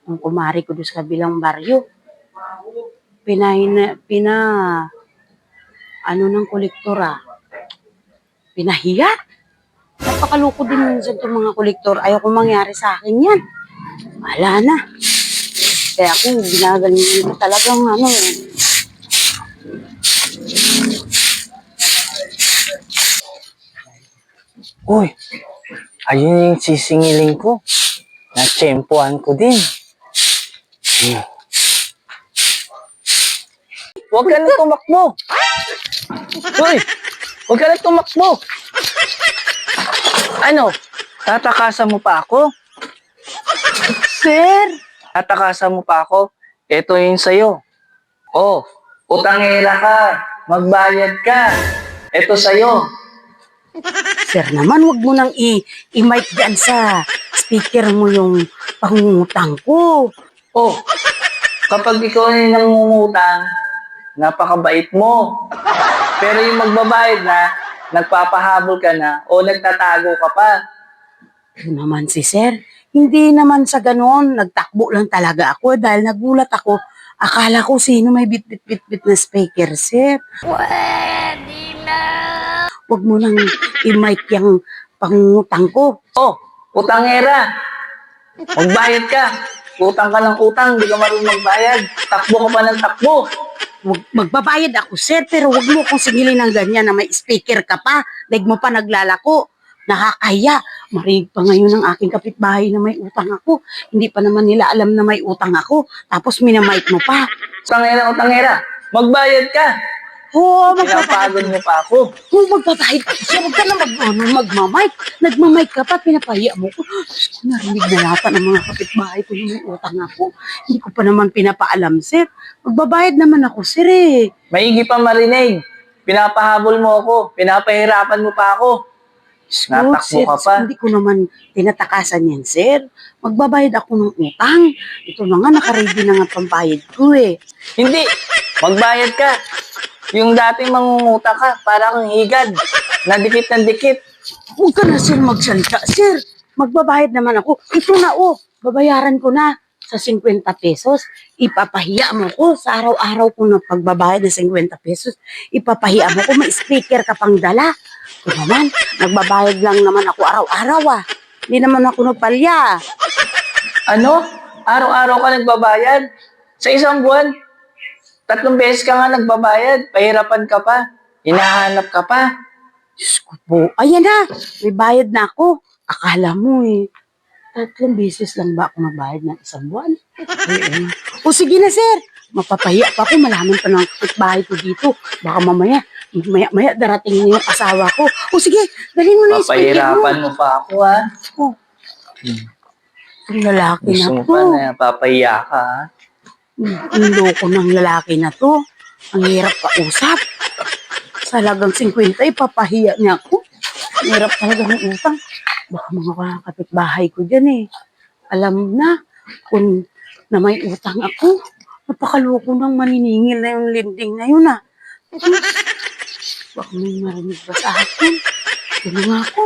Ang kumari ko doon sa kabilang baryo. Ano ng kolektora, pinahiya. Napakaloko din minsan itong mga kolektor. Ayaw ko mangyari sa akin yan. Wala na. Kaya ako, ginagalingan ko talagang Uy, ayun yung sisingiling ko. Natsempuhan ko din. Huwag ka na tumakbo. Uy, huwag ka na tumakbo. Ano, tatakasan mo pa ako? Sir! Tatakasan mo pa ako? Ito yung sa'yo. Oh, utangera ka. Magbayad ka. Ito sa'yo. Sir naman, wag mo nang i-mic dyan sa speaker mo yung pangungutang ko. Oh, kapag ikaw ay nangungutang, napakabait mo. Pero yung magbabayad na, nagpapahabol ka na o nagtatago ka pa. Ano naman si Sir? Hindi naman sa ganon. Nagtakbo lang talaga ako dahil nagulat ako. Akala ko sino may bit-bit-bit na speaker, Sir. Pwede na! Wag mo nang i-mic yung pangungutang ko. Oh, utangera. Magbayad ka. Utang ka ng utang, hindi ka marunong magbayad. Takbo ka pa ng takbo. Magbabayad ako, Sir, pero wag mo akong singilin ng ganyan na may speaker ka pa. Daig mo pa naglalako. Nakakahiya. Marinig pa ngayon ng aking kapitbahay na may utang ako. Hindi pa naman nila alam na may utang ako. Tapos minamic mo pa. Utangera. Magbayad ka. Oo, Pinapagod mo pa ako. Oo, magbabayad ako, Sir. Huwag ka na magmamic. Nagmamic ka pa, pinapahiya mo ko. Diyos ko, narinig na nata ng mga kapitbahay ko na may utang ako. Hindi ko pa naman pinapaalam, Sir. Magbabayad naman ako, Sir, eh. Maigi pa marinig. Pinapahabol mo ako. Pinapahirapan mo pa ako. Natakbo Sir, ka pa. hindi ko naman tinatakasan yan, Sir. Magbabayad ako ng utang. Ito na nga, nakaready na nga pambayad ko, eh. Hindi. Magbayad ka. Yung dating mangungutang ka, para kang higad. Nadikit ng dikit. Huwag ka na, Sir, magsalita. Sir, magbabayad naman ako. Ito na, babayaran ko na sa 50 pesos. Ipapahiya mo ko sa araw-araw ko ng pagbabayad ng 50 pesos. Ipapahiya mo ko, may speaker ka pang dala. Ito naman, nagbabayad lang naman ako araw-araw, ah. Hindi naman ako napalya. Ano? Araw-araw ka nagbabayad? Sa isang buwan? 3 beses ka nga nagbabayad. Pahirapan ka pa. Hinahanap ka pa. Diyos ko po. Ayan na, may bayad na ako. Akala mo, 3 beses lang ba ako nagbayad ng isang buwan? O sige na, Sir. Mapapahiya pa ako. Malaman pa ng kapitbahay ko dito. Baka maya darating na yung asawa ko. O sige, dalhin mo na yung speaker mo. Papahirapan mo pa ako, ha? Oh. Ang lalaki Gusto na mo to. pa na papahiya ka, ha? Ang loko ng lalaki na to. Ang hirap kausap. Sa halagang 50, papahiya niya ako. Ang hirap talaga ng utang. Baka mga kapitbahay ko dyan, eh. Alam na kung na may utang ako. Napakaloko ng maniningil na yung lending na yun, ah. Baka may marinig ba sa akin? Ito na nga ako.